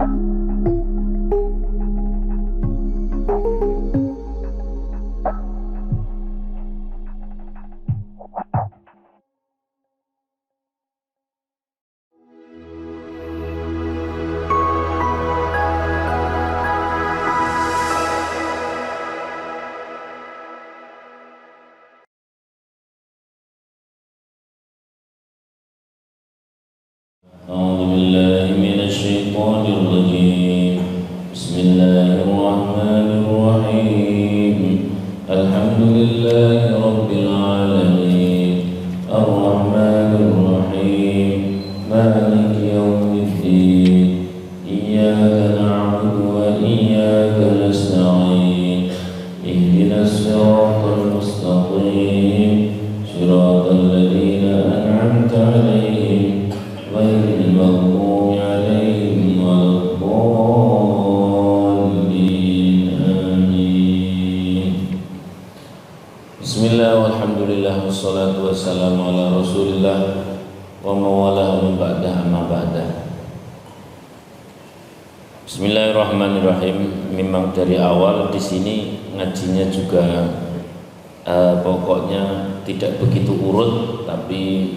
أعوذ بالله من الشيطان الرجيم. بسم الله الرحمن الرحيم. الحمد لله رب العالمين الرحمن الرحيم مالك يوم الدين إياك نعبد وإياك نستعين اهدنا الصراط المستقيم صراط الذين أنعمت عليهم غير المغضوب عليهم ولا الضالين آمين. بسم الله والحمد لله والصلاة والسلام على رسول الله wa mawalah min ba'dah amma ba'dah. Bismillahirrahmanirrahim. Memang dari awal di sini ngajinya juga pokoknya tidak begitu urut, tapi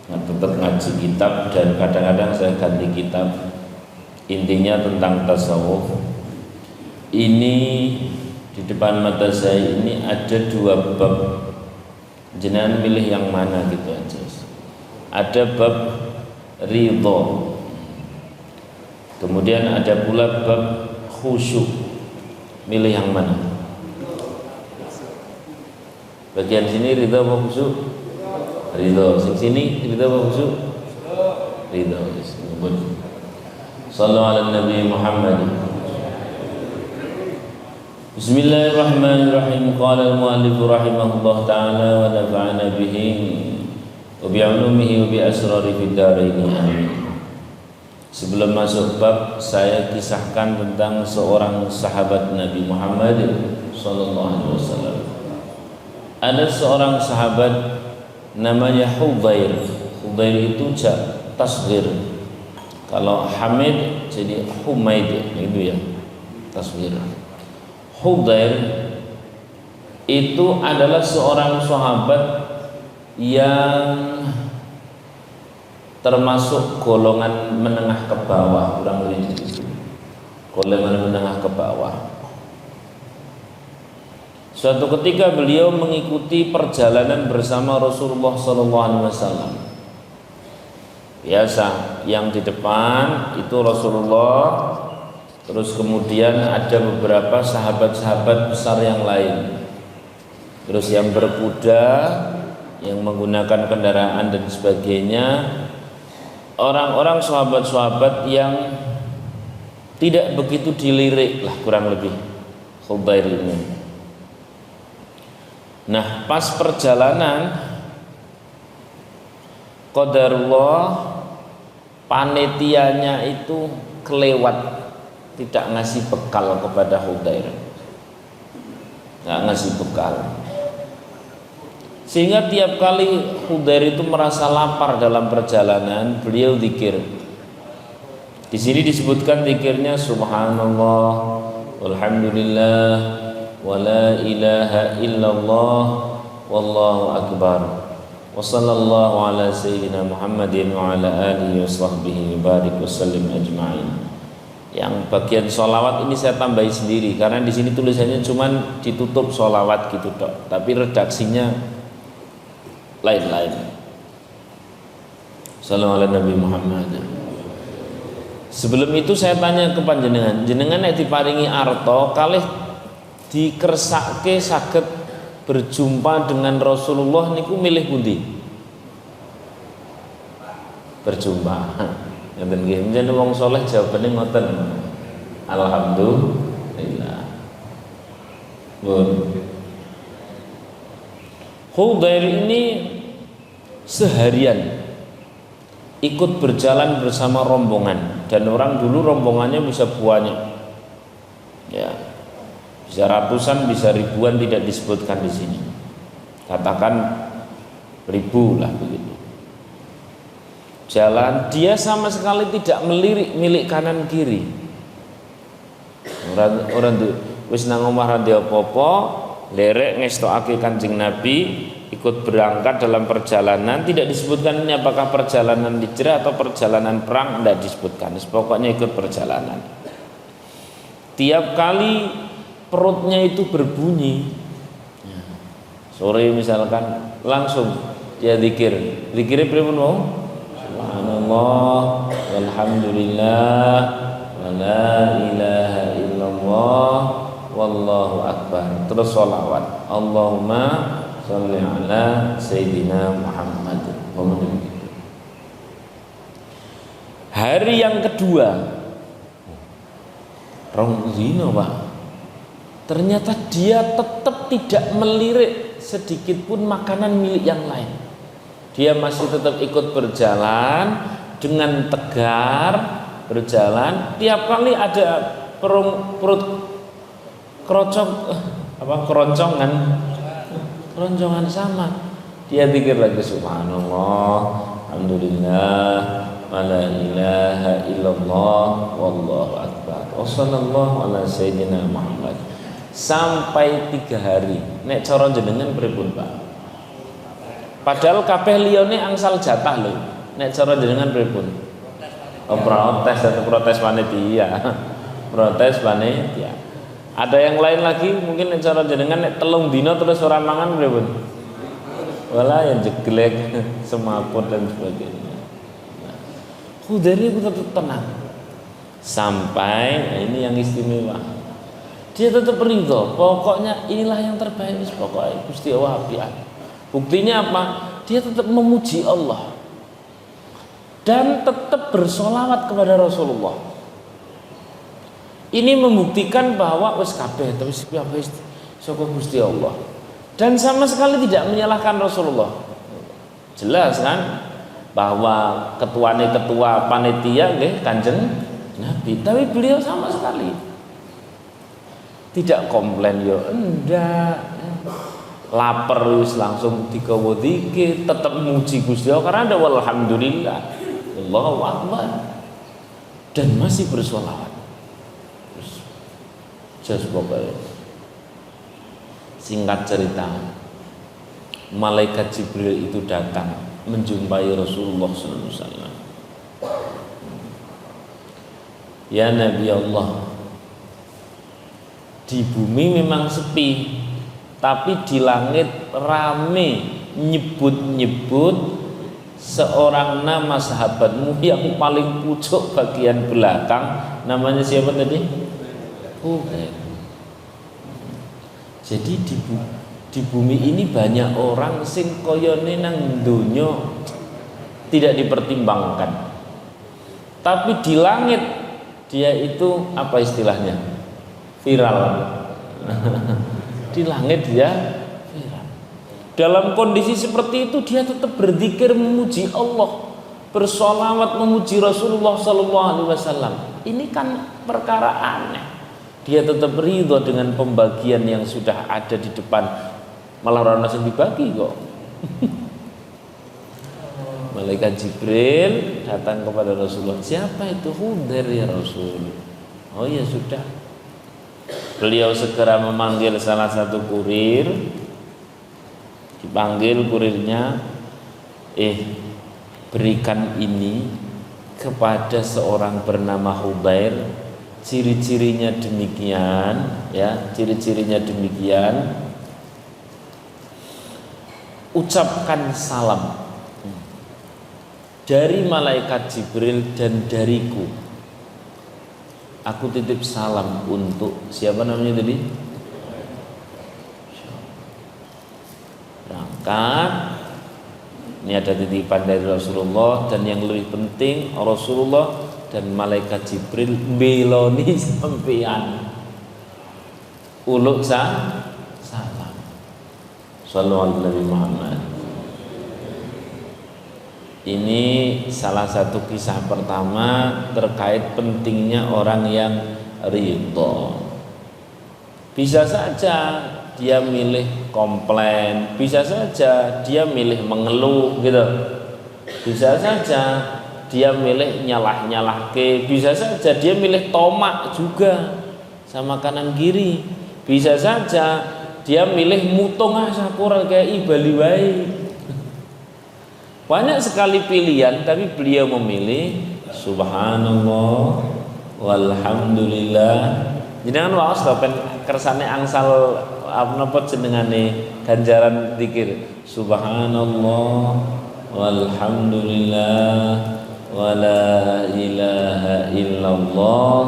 tetap ngaji kitab dan kadang-kadang saya ganti kitab. Intinya tentang tasawuf. Ini di depan mata saya ini ada dua bab. Jenengan pilih yang mana gitu aja. Ada bab ridho, kemudian ada pula bab khusyuk. Milih yang mana? Bagian sini ridho apa khusyuk? Ridho. Sini ridho apa khusyuk? Ridho. Sallu ala Nabi Muhammad. Bismillahirrahmanirrahim. Qala al-mu'allif rahimahullah ta'ala wa nafa'ana bihi wa bi'ulumihi wa bi'asrari fid dharain amin. Sebelum masuk bab, saya kisahkan tentang seorang sahabat Nabi Muhammad sallallahu alaihi wasallam. Ada seorang sahabat namanya Hudzair. Hudzair itu tasghir. Kalau Hamid jadi Humaid, itu ya, tasghir. Hudzair itu adalah seorang sahabat yang termasuk golongan menengah ke bawah, kurang lebih itu. Golongan menengah ke bawah. Suatu ketika beliau mengikuti perjalanan bersama Rasulullah SAW. Biasa, yang di depan itu Rasulullah. Terus kemudian ada beberapa sahabat-sahabat besar yang lain. Terus yang berkuda, yang menggunakan kendaraan dan sebagainya. Orang-orang sahabat-sahabat yang tidak begitu dilirik lah kurang lebih Hudzair ini. Nah, pas perjalanan qadarullah panitianya itu kelewat, tidak ngasih bekal kepada Hudzair, nggak ngasih bekal, sehingga tiap kali Hudzair itu merasa lapar dalam perjalanan, beliau zikir. Di sini disebutkan zikirnya subhanallah, walhamdulillah, wala ilaha illallah, wallahu akbar, wa sallallahu ala sayyidina Muhammadin wa ala alihi wa sahbihi barik wa sallim ajma'in. Yang bagian sholawat ini saya tambahi sendiri karena di sini tulisannya cuman ditutup sholawat gitu dok, tapi redaksinya lain-lain. Sallallahu alaihi Nabi Muhammad. Sebelum itu saya tanya ke panjenengan, jenengan nek diparingi arto kalih dikersake saged berjumpa dengan Rasulullah niku milih pundi? Berjumpa. Ngeten nggih, menjen wong saleh jawabane ngoten. Alhamdulillah. Pun. Hudzair ini seharian ikut berjalan bersama rombongan, dan orang dulu rombongannya bisa banyak. Ya. Bisa ratusan, bisa ribuan, tidak disebutkan di sini. Katakan ribu lah begitu. jalan, dia sama sekali tidak melirik milik kanan kiri. Orang tuh wis nang omah ra apa-apa, lerek ngestokake Kanjeng Nabi, ikut berangkat dalam perjalanan. Tidak disebutkan ini apakah perjalanan hijrah atau perjalanan perang, tidak disebutkan. Pokoknya ikut perjalanan. Tiap kali perutnya itu berbunyi, sore misalkan, langsung dia zikir. Zikirnya pripun mau? Subhanallah walhamdulillah wa la ilaha illallah wallahu akbar. Terus sholawat, Allahumma sholli ala sayyidina Muhammad. Hari yang kedua, rong zina Pak, ternyata dia tetap tidak melirik sedikit pun makanan milik yang lain. Dia masih tetap ikut berjalan dengan tegar, berjalan. Tiap kali ada perut keroncongan sama, dia pikir lagi subhanallah, alhamdulillah, wa la ilaha illallah, wallahu akbar, wassallallahu ala sayyidina Muhammad. Sampai 3 hari. Nek cara jenengan pripun Pak? Padahal kabeh liyane angsal jatah lho. Nek cara jenengan pripun? Oh, protes panitia. Protes panitia. Ada yang lain lagi mungkin nek cara jenengan nek 3 dina terus ora mangan pripun? Wala yang jeglek, semaput dan sebagainya. Khudari itu tetap tenang. Sampai ini yang istimewa. Dia tetap ridho, pokoknya inilah yang terbaik, pokoknya Gusti Allah apik. Buktinya apa? Dia tetap memuji Allah dan tetap bersolawat kepada Rasulullah. Ini membuktikan bahwa wis kabeh wis saka Gusti Allah dan sama sekali tidak menyalahkan Rasulullah. Jelas kan bahwa ketua panitia nggih Kanjeng Nabi, tapi beliau sama sekali tidak komplain, yo enggak, lapar wis langsung digawa zikir, tetap muji Gusti Allah karena ada walhamdulillah, Allahu akbar, dan masih bersolawat. Terus just pokoknya singkat cerita, malaikat Jibril itu datang menjumpai Rasulullah SAW. Ya Nabi Allah, di bumi memang sepi, tapi di langit rame nyebut-nyebut seorang nama sahabatmu yang paling pucuk bagian belakang. Namanya siapa tadi? Hudair. Jadi di bumi ini banyak orang sing koyone nang donya tidak dipertimbangkan, tapi di langit dia itu apa istilahnya? Viral. Di langit dia viral. Dalam kondisi seperti itu dia tetap berzikir memuji Allah, bersolawat memuji Rasulullah SAW. Ini kan perkara aneh. Dia tetap ridho dengan pembagian yang sudah ada di depan, malah orang langsung dibagi kok. Malaikat Jibril datang kepada Rasulullah. Siapa itu? Hudair ya Rasul. Oh ya sudah. Beliau segera memanggil salah satu kurir. Dipanggil kurirnya, berikan ini kepada seorang bernama Hudair. Ciri-cirinya demikian, ya, ciri-cirinya demikian. Ucapkan salam dari malaikat Jibril dan dariku. Aku titip salam untuk siapa namanya tadi? Berangkat. Ini ada titipan dari Rasulullah, dan yang lebih penting Rasulullah dan malaikat Jibril beloni sampean. Uluk salam. Sallallahu alaihi Muhammad. Ini salah satu kisah pertama terkait pentingnya orang yang ridho. Bisa saja dia milih komplain, bisa saja dia milih mengeluh gitu, bisa saja dia milih nyalah ke, bisa saja dia milih tomak juga sama kanan kiri, bisa saja dia milih mutung syukur kayak Bali wae. Banyak sekali pilihan, tapi beliau memilih subhanallah walhamdulillah. Jenengan waos to pen kersane angsal napa jenengane ganjaran zikir subhanallah walhamdulillah wala ilaha illallah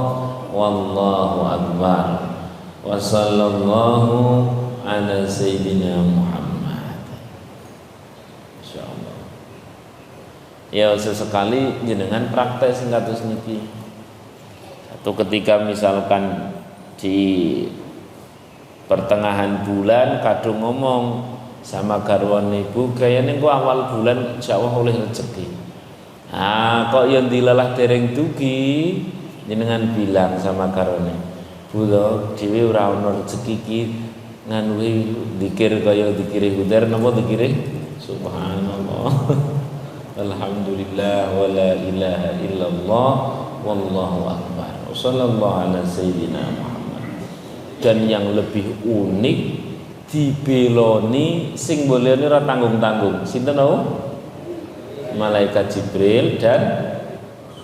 wallahu akbar wa sallallahu ala sayyidina Muhammad. Insyaallah. Ya sesekali jenengan praktek sing kados niki. Atau ketika misalkan di pertengahan bulan kadung ngomong sama garwan ibu kayaknya kok awal bulan insya Allah oleh rezeki. Kok yang dilelah dereng dugi jenengan bilang sama garwane, Bu lho dhewe ora ono rezeki iki nganuhi zikir kaya zikire Hudar napa zikire subhanallah alhamdulillah wala ilaha illallah wallahu akbar sallallahu ala sayyidina Muhammad. Dan yang lebih unik dibeloni sing bolehane ora tanggung-tanggung sinten tau? Malaikat Jibril dan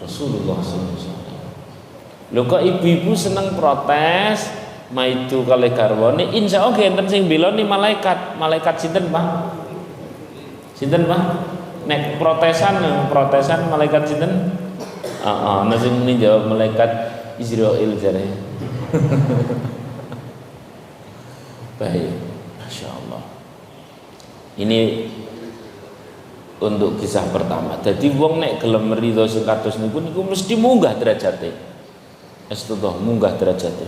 Rasulullah SAW. Lho kok ibu-ibu seneng protes maitu kalih garwane insyaallah enten sing beloni malaikat sinten Pak? Sinten Pak? Nek protesan malaikat sinten? Nasi ini jawab malaikat Israel jare. Baik, Masya Allah. Ini untuk kisah pertama. Jadi wong nek gelem ridho sing kados niku mesti munggah derajate. Astagfirullah, munggah derajate.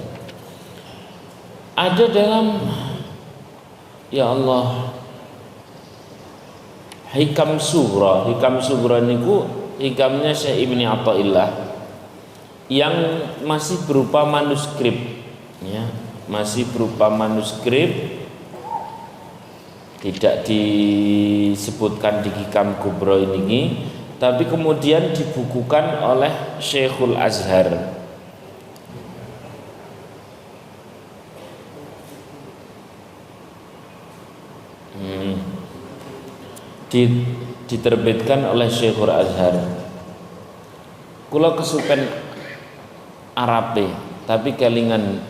Ada dalam ya Allah hikam sughra niku hikamnya Syekh Ibni Athaillah yang masih berupa manuskrip ya, masih berupa manuskrip, tidak disebutkan di Hikam Kubra ini, tapi kemudian dibukukan oleh Syekhul Azhar. Diterbitkan oleh Syekhul Azhar. Kula kesupen Arabe, tapi kelingan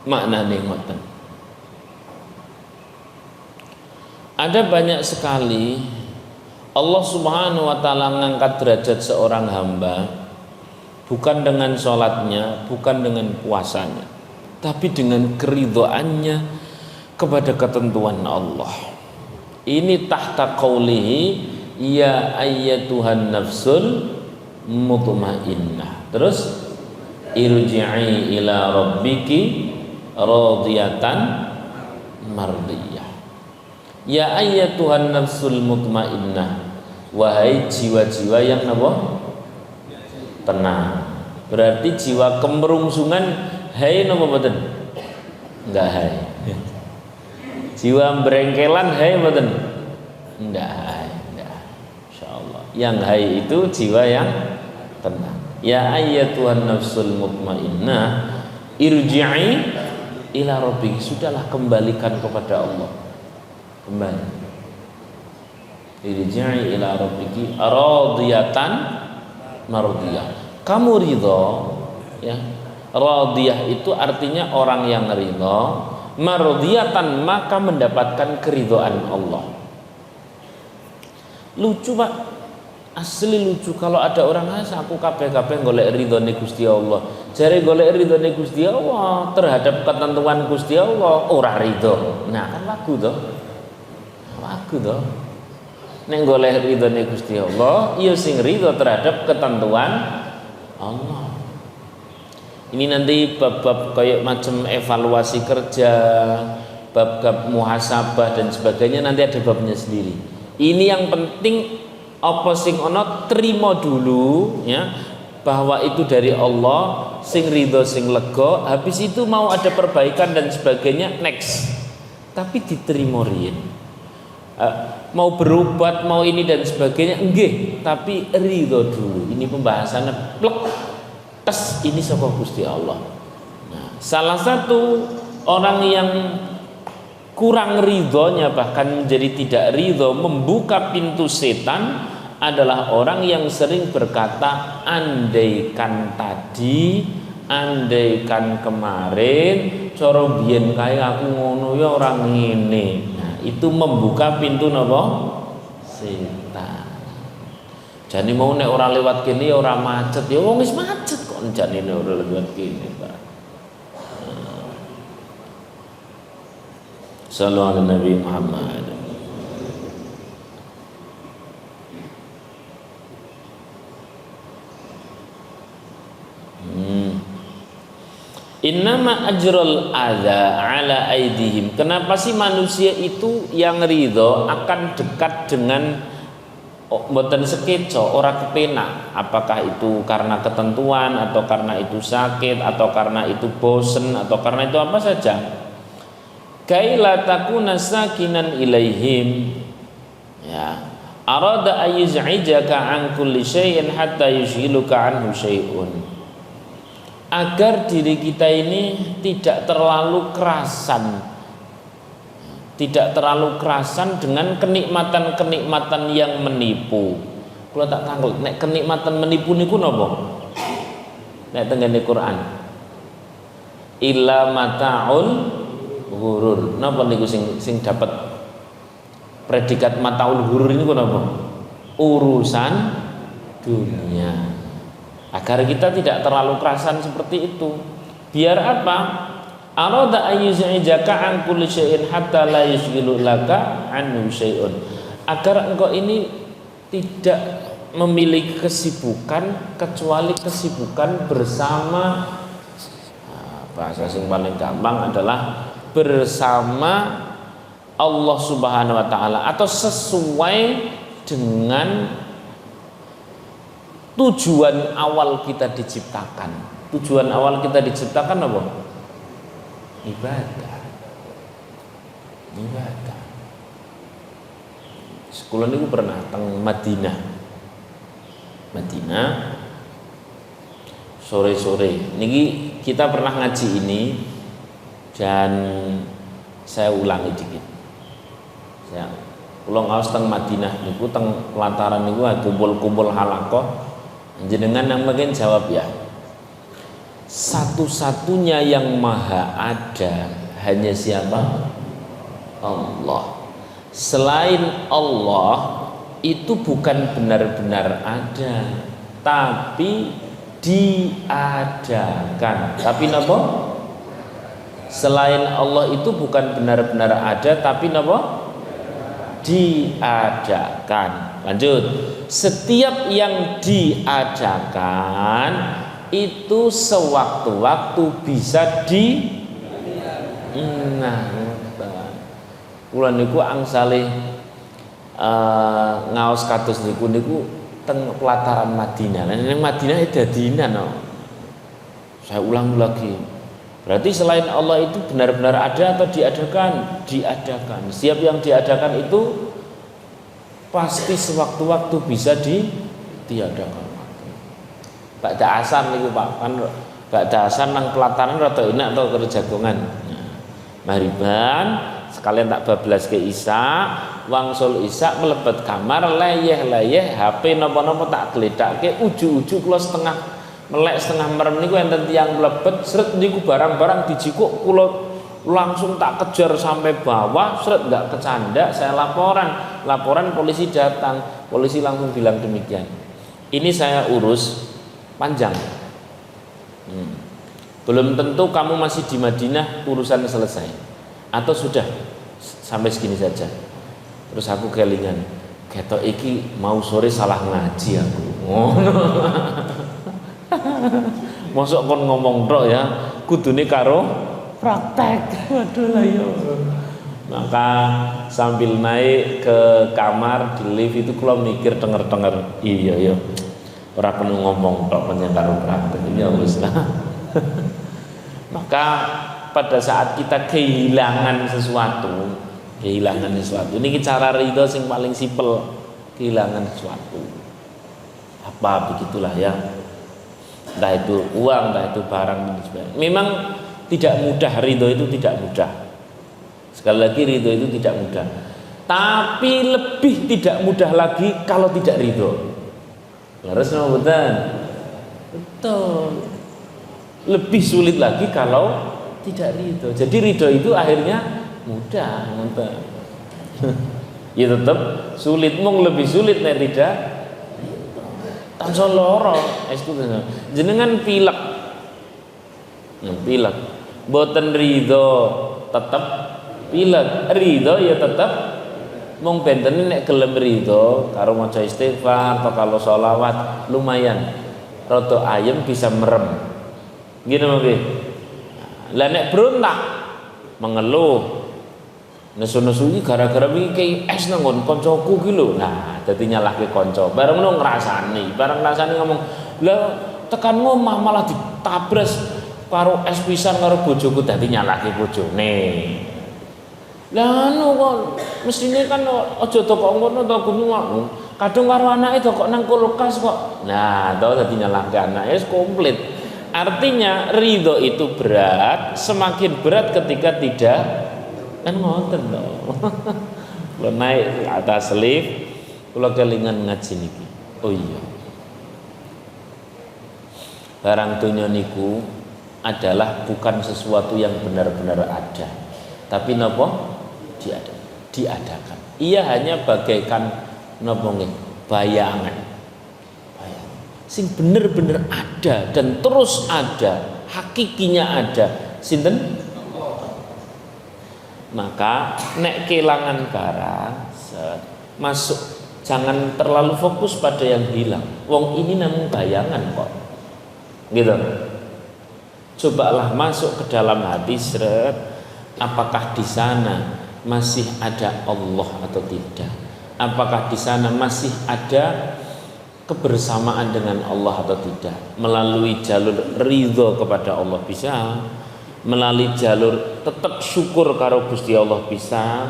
maknane ngoten. Ada banyak sekali Allah Subhanahu wa taala ngangkat derajat seorang hamba bukan dengan sholatnya, bukan dengan puasanya, tapi dengan keridhaannya kepada ketentuan Allah. Ini tahta qaulihi ya ayyatuhan nafsul mutmainnah. Terus irji'i ila rabbiki radiyatan mardiyah. Ya ayyatuhan nafsul mutmainnah, wahai jiwa-jiwa yang apa? Tenang. Berarti jiwa kemerungsungan hai napa mboten? Enggak hai. Jiwa berengkelan hai mboten? Enggak hai, enggak. Insyaallah. Yang hai itu jiwa yang tenang. Ya ayyatuhan nafsul mutmainnah irji'i ila rabbiki, sudahlah kembalikan kepada Allah. Kembali. Irji'i ila rabbiki radiyatan mardiyah. Kamu ridho ya. Radiyah itu artinya orang yang ridho, mardiyatan maka mendapatkan keridhaan Allah. Lucu Pak. Asli lucu kalau ada orang aku kabeh-kabeh golek ridhone Gusti Allah. Jare golek ridhone Gusti Allah terhadap ketentuan Gusti Allah ora ridho. Nah, kan lagu to. Lagu to. Nek golek ridhone Gusti Allah, ya sing ridho terhadap ketentuan Allah. Ini nanti bab-bab kayak macam evaluasi kerja, bab-bab muhasabah dan sebagainya nanti ada babnya sendiri. Ini yang penting apa sing ono terima dulu ya, bahwa itu dari Allah, sing ridho sing lega, habis itu mau ada perbaikan dan sebagainya next, tapi diterima riyen. mau berobat, mau ini dan sebagainya, enggih, tapi ridho dulu. Ini pembahasannya plek tes ini saka Gusti Allah. Nah, salah satu orang yang kurang ridhonya, bahkan menjadi tidak ridho, membuka pintu setan adalah orang yang sering berkata andaikan tadi, andaikan kemarin, cara biyen kae aku ngono ya orang ngene. Nah, itu membuka pintu napa? Setan. Jane mau nek ora lewat kene ya ora macet, ya wong wis macet kok jane nek ora lewat kene, Pak. Sallallahu alaihi Nabi Muhammad. Innama ajrul adza ala aidihim. Kenapa sih manusia itu yang ridho akan dekat dengan mboten sekeco, ora kepenak? Apakah itu karena ketentuan, atau karena itu sakit, atau karena itu bosen, atau karena itu apa saja? Kaila takuna sakinan ilaihim, ya, arada ayyuz'ijaka an kulli syai'in hatta yushghiluka anhu syai'un. Agar diri kita ini tidak terlalu kerasan, tidak terlalu kerasan dengan kenikmatan-kenikmatan yang menipu. Kalau tak tanggal, nek kenikmatan menipu niku napa? Nek tengene Quran, illa mata'ul ghurur. Napa niku sing dapat predikat mataul ghurur niku napa? Urusan dunia. Agar kita tidak terlalu kerasan seperti itu. Biar apa? Arada ayyuz'ijaka an kulli syai'in hatta la yushghilu laka anhu syai'un. Agar engkau ini tidak memiliki kesibukan kecuali kesibukan bersama, bahasa yang paling gampang adalah bersama Allah Subhanahu wa taala, atau sesuai dengan tujuan awal kita diciptakan. Tujuan awal kita diciptakan apa? Ibadah. Ibadah. Sekolah niku pernah teng Madinah. Madinah sore-sore. Niki kita pernah ngaji ini dan saya ulangi dikit. Saya ulang awas teng Madinah niku teng pelataran niku kumpul-kumpul halaqah. Jenengan yang bagian jawab ya. Satu-satunya yang maha ada hanya siapa? Allah. Selain Allah itu bukan benar-benar ada, tapi diadakan. Tapi napa? Selain Allah itu bukan benar-benar ada, tapi napa? Diadakan. Lanjut. Setiap yang diadakan itu sewaktu-waktu bisa kula niku angsale ngaos kados niku teng pelataran Madinah. Nang Madinah dadinan no. Saya ulang lagi. Berarti selain Allah itu benar-benar ada atau diadakan? Diadakan. Setiap yang diadakan itu pasti sewaktu-waktu bisa ditiadakan. Ba'da asar niku Pak, kan ba'da asar nang pelataran rada enak to kerja jagongan. Nah, mariban sekalian tak bablas ke Isa, wangsul Isa melebet kamar leyeh-leyeh HP napa-napa tak gledhakke uju-uju kula setengah melek setengah merem niku enten tiyang mlebet sret niku barang-barang dijikuk kula langsung tak kejar sampai bawah, seret nggak kecanda, saya laporan polisi datang, polisi langsung bilang demikian, ini saya urus panjang, belum tentu kamu masih di Madinah urusan selesai, atau sudah sampai segini saja. Terus aku kelingan, ketok iki mau sore salah ngaji aku, mosok kon ngomong tok ya, kudune karo praktek. Waduh lah yo. Maka sambil naik ke kamar di lift itu kalau mikir denger-denger, iya yo. Ora perlu ngomong tok menyang karo praktek ya wis lah. Maka pada saat kita kehilangan sesuatu kehilangan sesuatu. Ini cara ridho sing paling simpel, kehilangan sesuatu. Apa begitulah ya. Entah itu uang, entah itu barang dan sebagainya. Memang tidak mudah, ridho itu tidak mudah. Sekali lagi ridho itu tidak mudah. Tapi lebih tidak mudah lagi kalau tidak ridho. Harus betul. Betul. Lebih sulit lagi kalau tidak ridho. Jadi ridho itu akhirnya mudah, ya tetap sulit, mung lebih sulit nek tidak tansah loro jenengan pilek boten ridho tetap pilek, ridho ya tetap mung benten nek gelem ridho karo maca istighfar atau kalau sholawat lumayan rada ayem bisa merem gini mungkin lah nek berontak mengeluh nesu-nesu iki gara-gara iki es nang nggon kancaku ki lho. Nah, dadi nyalahke kanca. Bareng ngono ngrasani, ngomong, "Lah tekanmu malah ditabres karo es pisan karo bojoku dadi nyalahke bojone." Lah anu kok mestine kan aja toko ngono to gunung. Kadung karo anake kok nang kulkas kok. Nah, to dadi nyalahke anake wis komplit. Artinya ridho itu berat, semakin berat ketika tidak kan ngoten to. Kula naik atas lift, kula kelingan ngaji niki. Oh iya. Barang dunya niku adalah bukan sesuatu yang benar-benar ada. Tapi napa? Diadakan. Ia hanya bagaikan napa nggih? Bayangan. Sing bener-bener ada dan terus ada, hakikinya ada. Sinten? Maka nek kelangan barang masuk, jangan terlalu fokus pada yang hilang. Wong ini namun bayangan kok, gitu. Cobalah masuk ke dalam hati seret. Apakah di sana masih ada Allah atau tidak? Apakah di sana masih ada kebersamaan dengan Allah atau tidak? Melalui jalur ridho kepada Allah bisa, melalui jalur tetap syukur karo Gusti Allah bisa,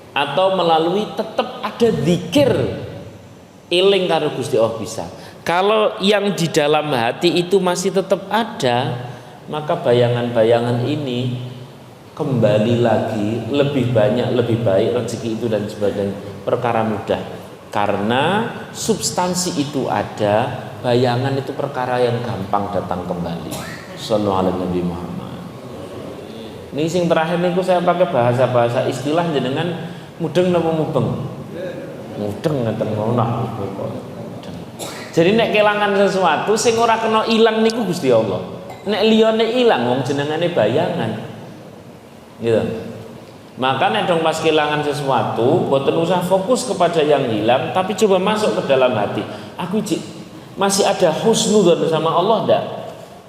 atau melalui tetap ada zikir eling karo Gusti Allah bisa. Kalau yang di dalam hati itu masih tetap ada, maka bayangan-bayangan ini kembali lagi lebih banyak, lebih baik rezeki itu dan sebagainya, perkara mudah. Karena substansi itu ada, bayangan itu perkara yang gampang datang kembali. Sallallahu alaihi Nabi Muhammad. Ini sing terakhir niku saya pakai bahasa istilah jenengan mudeng napa mubeng? Mudeng ngeten ngono. Jadi nek kelangan sesuatu sing ora kena ilang niku Gusti Allah. Nek liyane ilang wong jenengane bayangan. Gitu. Maka nek dong pas kelangan sesuatu, boten usah fokus kepada yang hilang, tapi coba masuk ke dalam hati. Aku masih ada husnudzon sama Allah ndak?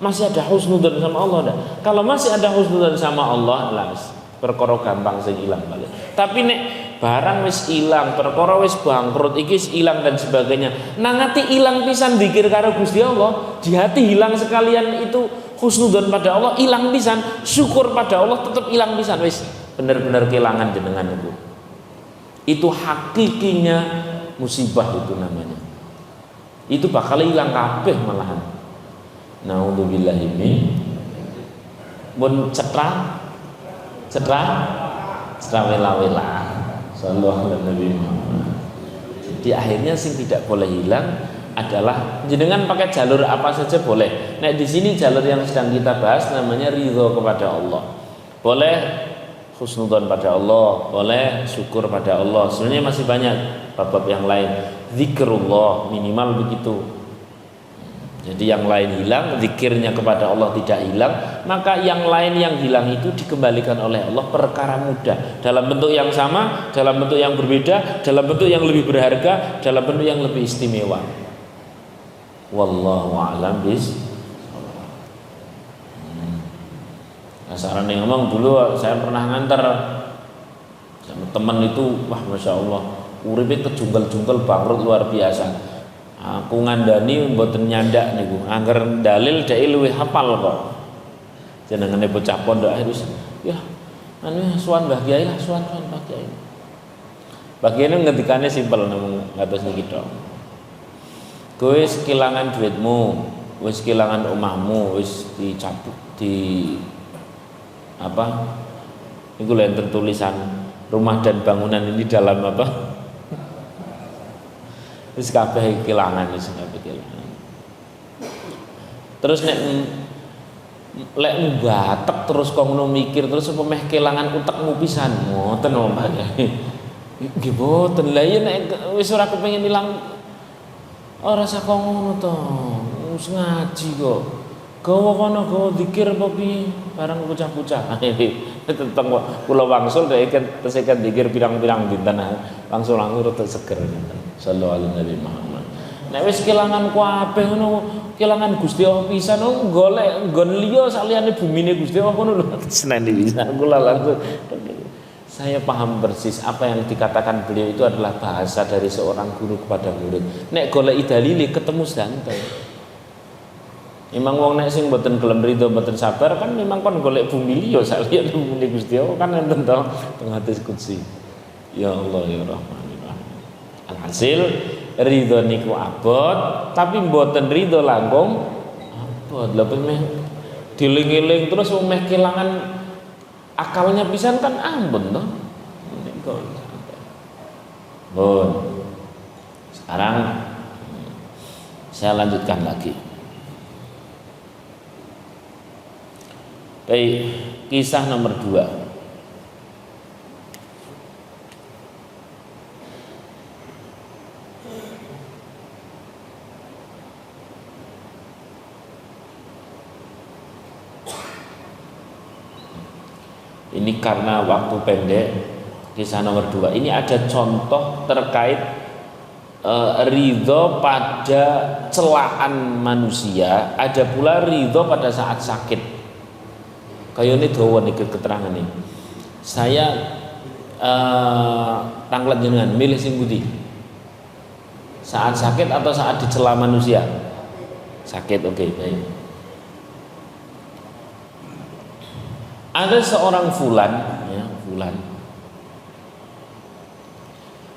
Masih ada husnudzon sama Allah ndak? Kalau masih ada husnudzon sama Allah, langsung perkara gampang sing ilang balik. Tapi nek barang wis ilang, perkara wis bangkrut, iki wis ilang dan sebagainya. Nang ati ilang pisan zikir karo Gusti Allah, di hati hilang sekalian itu husnudzon pada Allah, ilang pisan, syukur pada Allah tetap ilang pisan wis. Benar-benar kehilangan jenengan itu hakikinya musibah itu namanya. Itu bakal hilang kabeh malahan. Naudzubillahi min mun cetra wela-wela. Sallallahu alaihi Nabi Muhammad. Jadi akhirnya sing tidak boleh hilang adalah jenengan pakai jalur apa saja boleh. Nah di sini jalur yang sedang kita bahas namanya ridho kepada Allah. Boleh husnudzon pada Allah, boleh syukur pada Allah. Sebenarnya masih banyak bab-bab yang lain. Zikrullah minimal begitu. Jadi yang lain hilang, zikirnya kepada Allah tidak hilang, maka yang lain yang hilang itu dikembalikan oleh Allah perkara mudah. Dalam bentuk yang sama, dalam bentuk yang berbeda, dalam bentuk yang lebih berharga, dalam bentuk yang lebih istimewa. Wallahu a'lam bishawab. Saran yang ngomong dulu saya pernah nganter sama teman itu, wah masya Allah, uripnya kejungkel-jungkel bangkrut luar biasa. Aku ngandani mboten nyandak niku, angger dalil dhek luwih hafal kok. Jenengane bocah pondok harus ya anu suwan Mbah Kiai lah, suwan Mbah Kiai. Mbah Kiai ngendikane simpel namung ngatos niki tok. Kowe wis kelangan duitmu, wis kelangan omahmu, wis dicabut di apa? Iku lenten tulisan rumah dan bangunan ini dalam apa? Wis kabeh kelangan, wis kabeh kelangan. Terus nek lek mbatek terus kok ngono mikir terus apa meh kelangan utekmu pisan ngoten Mbak. Nggih boten. Lah yen nek wis ora kepengin ilang ora sak ngono to. Wis ngaji kok. Gawa kono gawa zikir apa piye barang bocah-bocah. Teteng kula wangsul dek terus ikan zikir pirang-pirang dinten langsung rada seger ngoten. Sallallahu alaihi Nabi Muhammad. Nek wis kelangan kabeh ngono, kelangan Gusti Allah pisan golek nggon liya saliyane bumine Gusti Allah ngono lho. Seneni pisan kula langsung. Saya paham persis apa yang dikatakan beliau itu adalah bahasa dari seorang guru kepada murid. Nek golek dalile ketemu santai. Memang wong nek sing mboten gelem rido mboten sabar kan memang kon golek bumi liya saliyane bumine Gusti Allah kan enten to teng hadis qudsi. Ya Allah ya Rahman ya Rahim. Alhasil ridho niku abot tapi mboten ridho langkung abot. Lha meh diling-eling terus meh kelangan akalnya pisan kan ampun toh. Niku. Bon. Sekarang saya lanjutkan lagi. Baik, kisah nomor 2. Ini karena waktu pendek, kisah nomor 2. Ini ada contoh terkait ridho pada celaan manusia, ada pula ridho pada saat sakit. Kayak ini dawa nih keterangan nih. Saya tanglet jenengan milih sing budi. Saat sakit atau saat dicela manusia? Sakit, oke, baik. Ada seorang fulan, ya, fulan.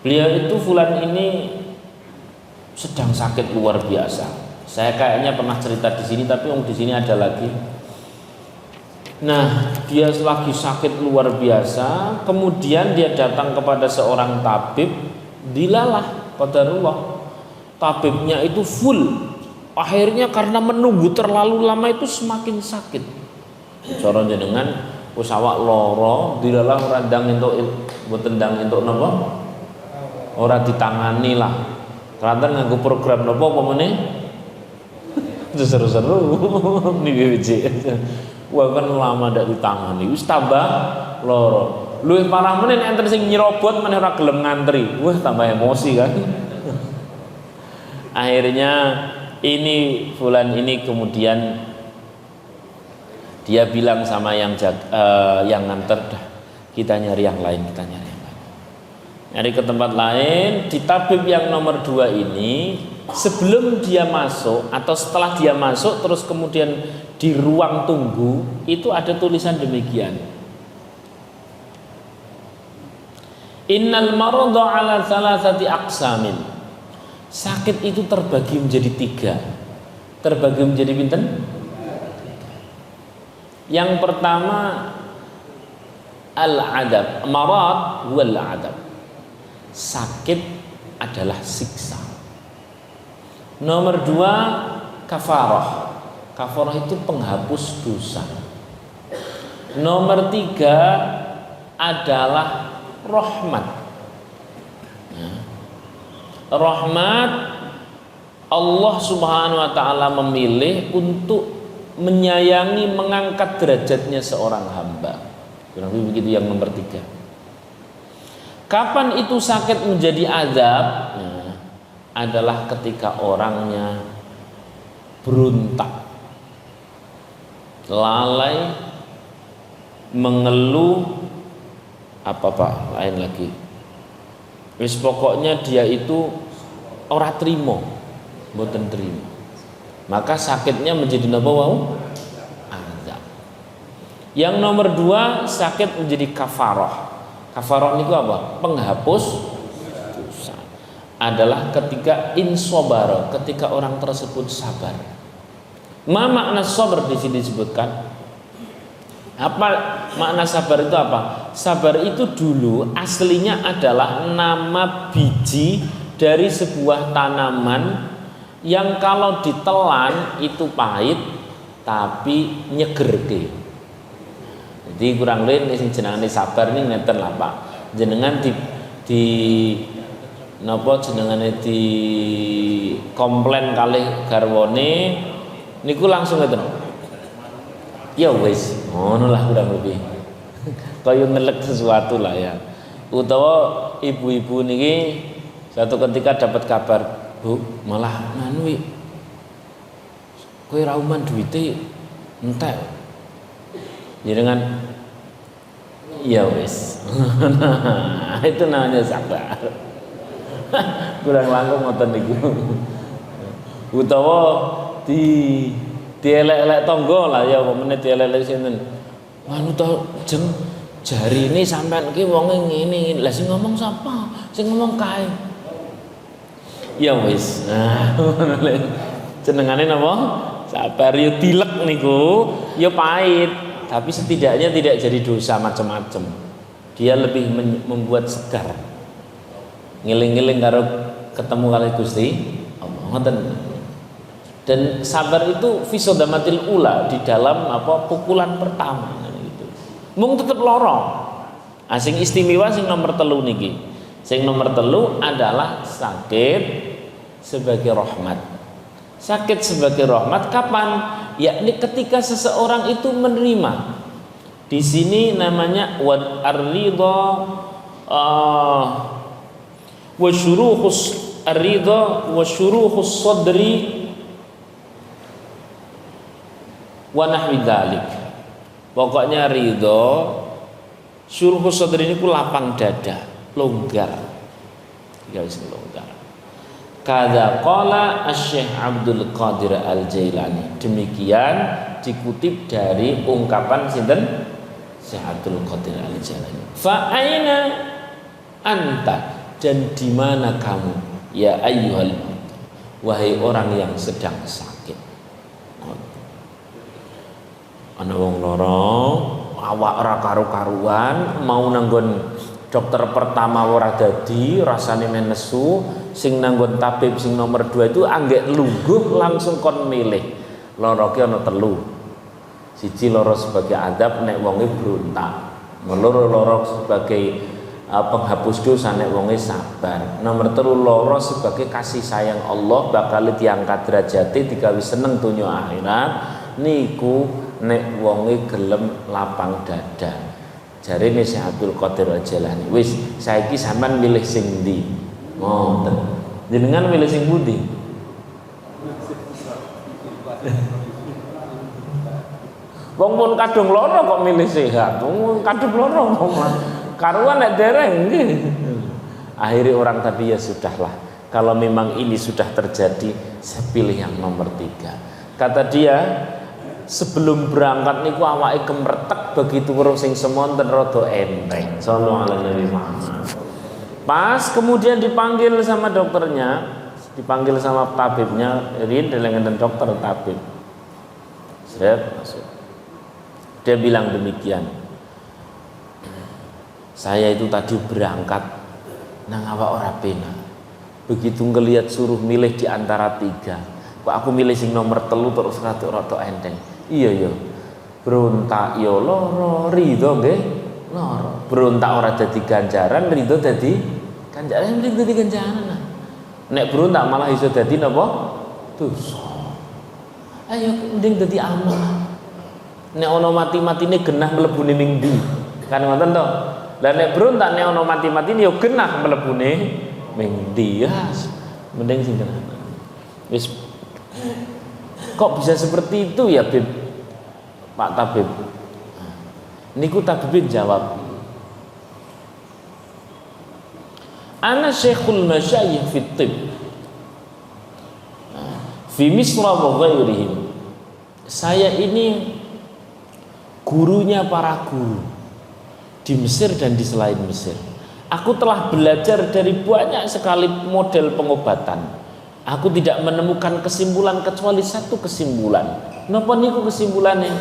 Beliau itu fulan ini sedang sakit luar biasa. Saya kayaknya pernah cerita di sini, tapi di sini ada lagi. Nah, dia lagi sakit luar biasa, kemudian dia datang kepada seorang tabib, dilalah qadarullah. Tabibnya itu full. Akhirnya karena menunggu terlalu lama itu semakin sakit. Cara jenengan wis awak lara, dilalah ora ndang entuk mboten ndang entuk napa? Ora ditangani lah. Kelantan nganggo program napa apa meneh? Seru-seru niki wiji. Wah kan lama ndak ditangani, wis tambah loro. Luwih parah meneh enten sing nyerobot meneh ora gelem ngantri. Wah tambah emosi kan. Akhirnya ini fulan ini kemudian dia bilang sama yang nganter, kita nyari yang lain, kita nyari yang lain. Nyari ke tempat lain, di tabib yang nomor 2 ini sebelum dia masuk atau setelah dia masuk terus kemudian di ruang tunggu itu ada tulisan demikian. Innal maradha ala thalathati aqsamin. Sakit itu terbagi menjadi 3. Terbagi menjadi pinten? Yang pertama al-adab, marad wal adab. Sakit adalah siksa. Nomor 2 kafarah. Kafarah itu penghapus dosa. Nomor 3 adalah rahmat. Rahmat, Allah Subhanahu wa taala memilih untuk menyayangi, mengangkat derajatnya seorang hamba. Kurang lebih begitu yang nomor 3. Kapan itu sakit menjadi azab? Adalah ketika orangnya beruntak, lalai, mengeluh, apa pak lain lagi. Wis pokoknya dia itu ora trimo, mboten trimo. Maka sakitnya menjadi napa wau? Azab. Yang nomor 2, sakit menjadi kafarah. Kafarah niku apa? Penghapus dosa. Adalah ketika insobaro, ketika orang tersebut sabar. Ma makna sabar di sini disebutkan. Apa makna sabar itu apa? Sabar itu dulu aslinya adalah nama biji dari sebuah tanaman yang kalau ditelan itu pahit tapi nyegerke. Jadi kurang lebih sing jenengane sabar ini ngeten lah Pak. Jenengan di napa jenengane di komplain kalih garwane niku langsung ngeten. Ya wis, ngono lah kurang lebih. Kaya ngelek sesuatu lah ya. Utawa ibu-ibu niki suatu ketika dapat kabar, Bu, malah nganu kowe ra uman duwite entek. Jenengan ya wis. Itu namanya sabar. Kurang langkung ngoten niku. Utawa dielek-elek tangga lah ya apa meneh dielek-elek sinten. Anu to jeng jarine sampean iki wonge ngene. Lah sing ngomong sapa? Sing ngomong kae. Ya wis. Nah, jenengane napa? Sabar yo dilek niku yo pahit. Tapi setidaknya tidak jadi dosa macam-macam. Dia lebih membuat segar. Ngiling-ngiling karo ketemu kali Gusti Allah. Ngoten. Dan sabar itu fisodamatil ula, di dalam apa pukulan pertama gitu. Mung tetep loro. Sing istimewa sing nomor 3 niki. Sing nomor 3 adalah sakit sebagai rahmat. Sakit sebagai rahmat kapan? Yakni ketika seseorang itu menerima. Di sini namanya wad ar-ridha wa syuruhus ar-ridha wa syuruhus sadri wa nahwi dzalik. Pokoknya ridha, syuruhus sadri niku lapang dada, longgar. Ya wis longgar. Kada qala Asy-Syaikh Abdul Qadir Al-Jailani. Demikian dikutip dari ungkapan sinten? Syekh Abdul Qadir Al-Jailani. Fa aina anta, dan di mana kamu ya ayyuhal, wahai orang yang sedang sakit. Ana wong lara, awak ora karu-karuan, mau nanggon dokter pertama ora dadi, rasane menesu, sing nanggon tabib sing nomor 2 itu anggek lungguh langsung kon milih. Lara ki ana 3. Siji lara sebagai adab nek wonge berontak. Loro lara sebagai penghapus dosa nek wonge sabar. Nomor 3 lara sebagai kasih sayang Allah bakal diangkat derajate digawe seneng donya akhirat. Niku nek wonge gelem lapang dada. Jarine Syekh Abdul Qadir Al-Jailani, wis saiki sampean milih sing ndi? Ngoten. Jenengan milih sing pundi? Wong pun kadung lara kok milih sehat. Wong kadung lara kok karuan nek dereng nggih. Akhirnya orang tadi ya sudahlah. Kalau memang ini sudah terjadi, saya pilih yang nomor 3. Kata dia, sebelum berangkat niku awake kemretek begitu weruh sing semonten rada enteng. Sallallahu alaihi wasallam. Pas kemudian dipanggil sama dokternya, dipanggil sama tabibnya, Rin dengan dokter tabib. Seret masuk. Dia bilang demikian. Saya itu tadi berangkat nang awak ora pena. Begitu ngelihat suruh milih di antara 3. Kok aku milih sing nomor 3 terus rada enteng. Iya ya. Berontak ya lara, ridho nggih lara. Berontak ora dadi ganjaran, ridho dadi ganjaran, ridho dadi ganjaran. Nek berontak malah iso dadi napa? Dosa. Ayo mending dadi amal. Nek ana mati-matine genah mlebune ning ndi? Kan ngoten to. Lah nek berontak nek ana mati-matine ya genah mlebune ning ndi ya. Mending sing genah. Wis kok bisa seperti itu ya Bib? Pak Tabib. Niku tabib jawab. Ana syekhul masyayikh fi tib. Fi Misra wa ghairihim. Saya ini gurunya para guru di Mesir dan di selain Mesir. Aku telah belajar dari banyak sekali model pengobatan. Aku tidak menemukan kesimpulan kecuali satu kesimpulan. Napa niku kesimpulannya?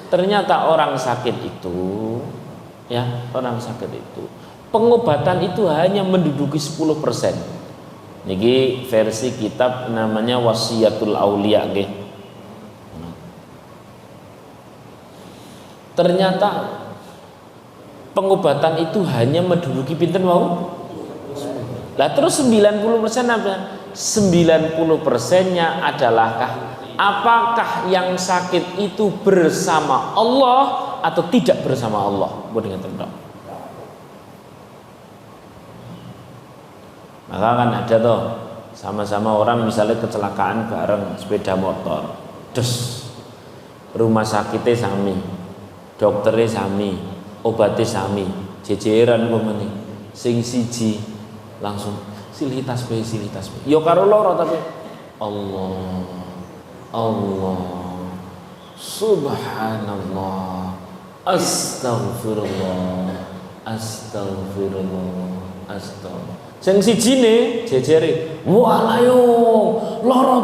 Ternyata orang sakit itu, ya, orang sakit itu, pengobatan itu hanya menduduki 10%. Niki versi kitab namanya Wasiyatul Aulia nggih. Ternyata pengobatan itu hanya menduduki pinten wau. Lah terus 90% apa? 90%-nya adalahkah apakah yang sakit itu bersama Allah atau tidak bersama Allah? Boten ngeten tok. Maka kan ada toh sama-sama orang misalnya kecelakaan bareng sepeda motor. Des. Rumah sakitnya sami. Dokternya sami, obatnya sami. Jejeran pemene. Sing siji langsung silih tasbih. Yo karo loro tapi Allah subhanallah astagfirullah sing sijine jejere walayo lara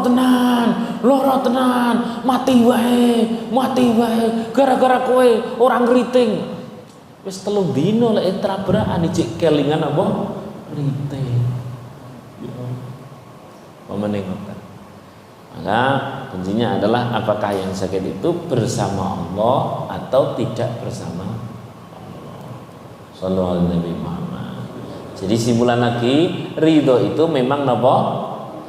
tenan mati wae gara-gara kowe orang ngriting wis 3 dina lek trabrakan cek kelingan apa ngriting pamane ngoten. Maka kuncinya adalah apakah yang sakit itu bersama Allah atau tidak bersama Allah. Sallallahu alaihi Nabi Muhammad. Jadi simpulan lagi, ridho itu memang napa?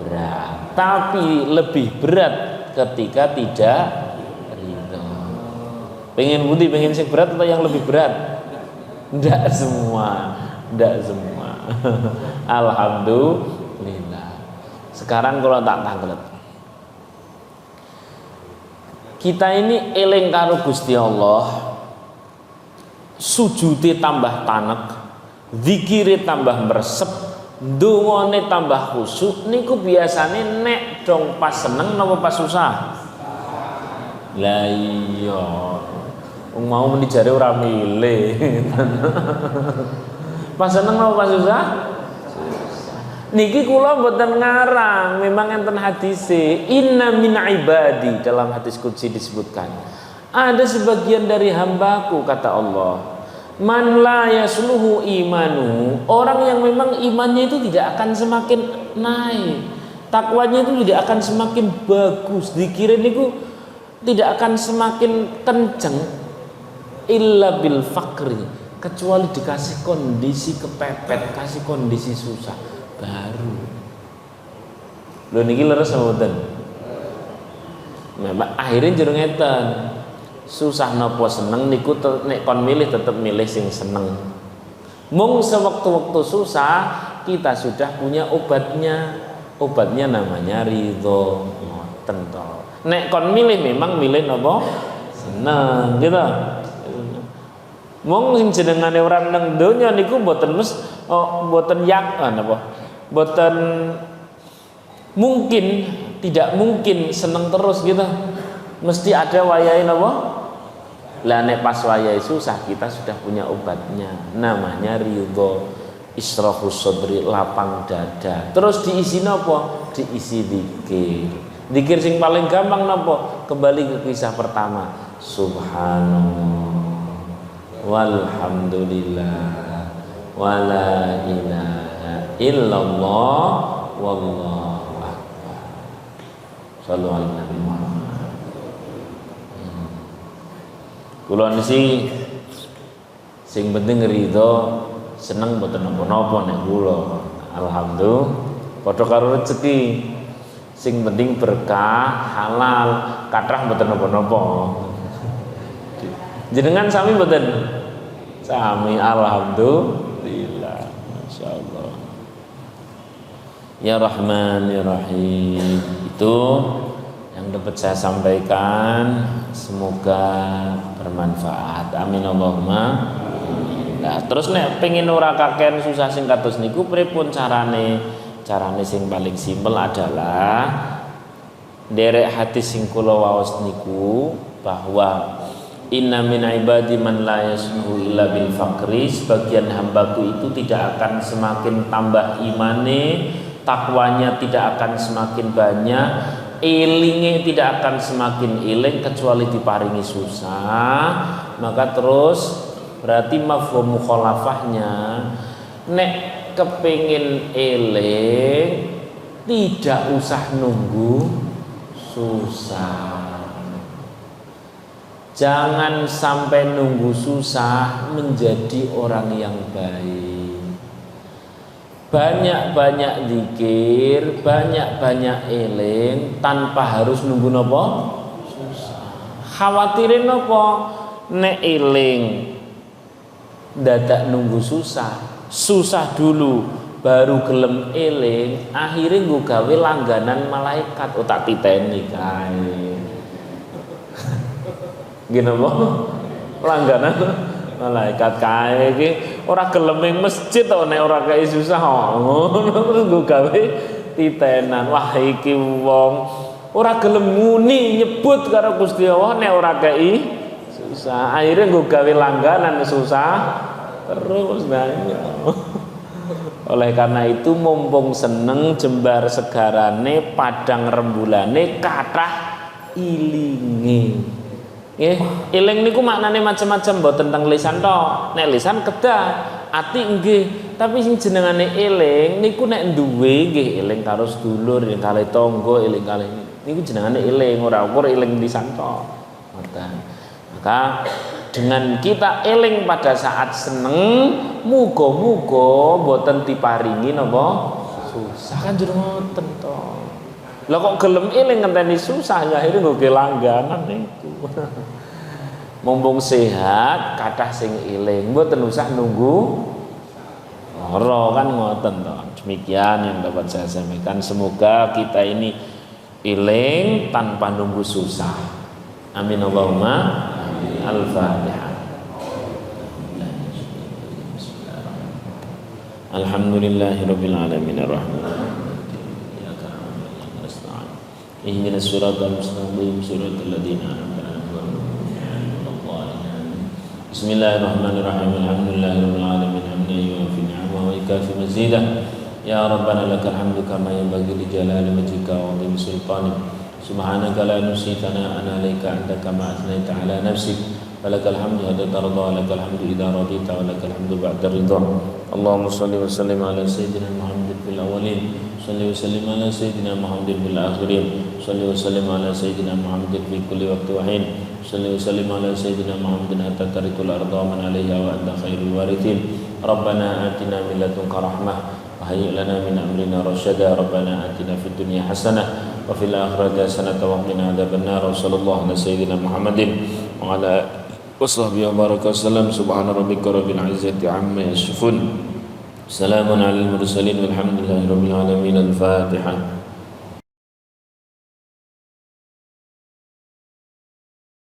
Berat. Tapi lebih berat ketika tidak ridho. Pengen budi, pengen sing berat atau yang lebih berat? Tidak semua. Alhamdulillah. Sekarang kalau tak tanglet. Kita ini eling karo Gusti Allah, sujudi tambah tanek, zikire tambah meresep, dungane tambah khusyuk. Niku biasane nek dong pas seneng napa pas susah? Lah iya, mau meni jare ora milih. Pas seneng napa pas susah? Niki kula mboten ngarang, memang enten hadise, inna min ibadi, dalam hadis qudsi disebutkan. Ada sebagian dari hambaku kata Allah, man la yasluhu imanu, orang yang memang imannya itu tidak akan semakin naik, takwanya itu tidak akan semakin bagus, zikir niku tidak akan semakin kenceng illa bil fakri, kecuali dikasih kondisi kepepet, kasih kondisi susah. Baru lho niki leres mboten. Nah, akhirnya jero ngeten. Susah napa seneng niku nek kon milih tetep milih sing seneng. Mung sewaktu-waktu susah kita sudah punya obatnya. Obatnya namanya ridho. Ngoten to. Nek kon milih memang milih napa? Seneng gitu. Mung sing jenengane orang nang donya niku mboten mboten napa? Boten mungkin, tidak mungkin seneng terus gitu. Mesti ada wayahe napa? Lah nek pas wayahe susah kita sudah punya obatnya. Namanya ridho, israhus sadri, lapang dada. Terus diisi napa? Diisi zikir. Zikir sing paling gampang napa? Kembali ke kisah pertama. Subhanallah walhamdulillah wala ilaha illallah wallahu akbar. Sallallahu alaihi Nabi Muhammad. Kula niki sing penting ridho, seneng mboten napa-napa nek kula. Alhamdulillah padha karo rezeki. Sing penting berkah, halal, kathah mboten napa-napa. Jenengan sami mboten? Sami, alhamdulillah. Masyaallah. Ya Rahman ya Rahim. Itu yang dapat saya sampaikan, semoga bermanfaat. Amin Allahumma. Nah, terus nek pengen ora kaken susah sing kados niku pripun carane? Carane sing paling simpel adalah nderek hadis sing kula waos niku bahwa Inna min ibadi man la yasnuhu illa bil faqri. Sebagian hambaku itu tidak akan semakin tambah imane, takwanya tidak akan semakin banyak, ilinge tidak akan semakin iling kecuali diparingi susah. Maka terus berarti mafhum mukhalafahnya, nek kepingin iling tidak usah nunggu susah. Jangan sampai nunggu susah menjadi orang yang baik. Banyak-banyak zikir, banyak-banyak eling tanpa harus nunggu nopo susah. Khawatirin nopo nek eling dadak nunggu susah. Susah dulu baru gelem eling, akhirnya gue gawe langganan malaikat otak titeni kae. Gini apa? Langganan malaikat kae iki ora gelem ning masjid to nek ora kei susah ngono terus nggo gawe titenan. Wah iki wong ora gelem muni nyebut karo Gusti Allah nek ora kei susah. Akhirnya nggo gawe langganan susah terus banyak. Oleh karena itu mumpung seneng jembar segarane padang rembulane kathah ilinge. Nggih, eling niku maknane macam-macam mboten tentang lisan tok. Nek lisan kedah, ati nggih, tapi sing jenengane eling niku nek duwe nggih eling karo sedulur, eling kali tangga, eling kali niku jenengane eling, ora ukur eling lisan tok. Ngoten. Maka dengan kita eling pada saat seneng, muga-muga mboten diparingi napa susah kan jero ngoten to. Lah kok gelem eling ngenteni susah ya akhire nggo langganan niku. Mumpung sehat kathah sing eling mboten usah nunggu lara kan ngoten to. Demikian yang dapat saya sampaikan, semoga kita ini eling tanpa nunggu susah. Amin Allahumma amin. Al-Fatihah. Alhamdulillahirabbil alamin arrahman. Ihdinas siratal mustaqim siratal ladzina an'amta 'alaihim. Bismillahirrahmanirrahim. Alhamdulillahirabbil alamin hamdan yuwafi ni'amahu wa yukafi mazidah. Ya Rabbana lakal hamdu kama yanbaghi li jalali wajhika wa 'azimi sultanik. Subhanaka la nuhsi thana'an 'alaika anta kama athnaita 'ala nafsik. Walakal hamdu hatta tarda, walakal hamdu idza radita, walakal hamdu ba'da ridha. Allahumma shalli wa sallim ala sayyidina Muhammadin fil awwalin, shalli wa sallim ala sayyidina Muhammadin fil akhirin, shalli wa sallim ala sayyidina Muhammadin fi kulli waqti wa hin, shalli wa sallim ala sayyidina Muhammadin hatta tarithul arda man 'alaiha wa anta khairul warithin. Rabbana atina min ladunka rahmah wa hayyi' lana min amrina rasyada. Rabbana atina fid dunya hasanah wa fil akhirati hasanah wa qina adzabannar. Sallallahu ala sayyidina Muhammadin wa ala washabbihi wa baraka wasallam. Subhana rabbika rabbil izzati amma yasifun. Salamun alal mursalin walhamdulillahi rabbil alamin. Al-Fatihah.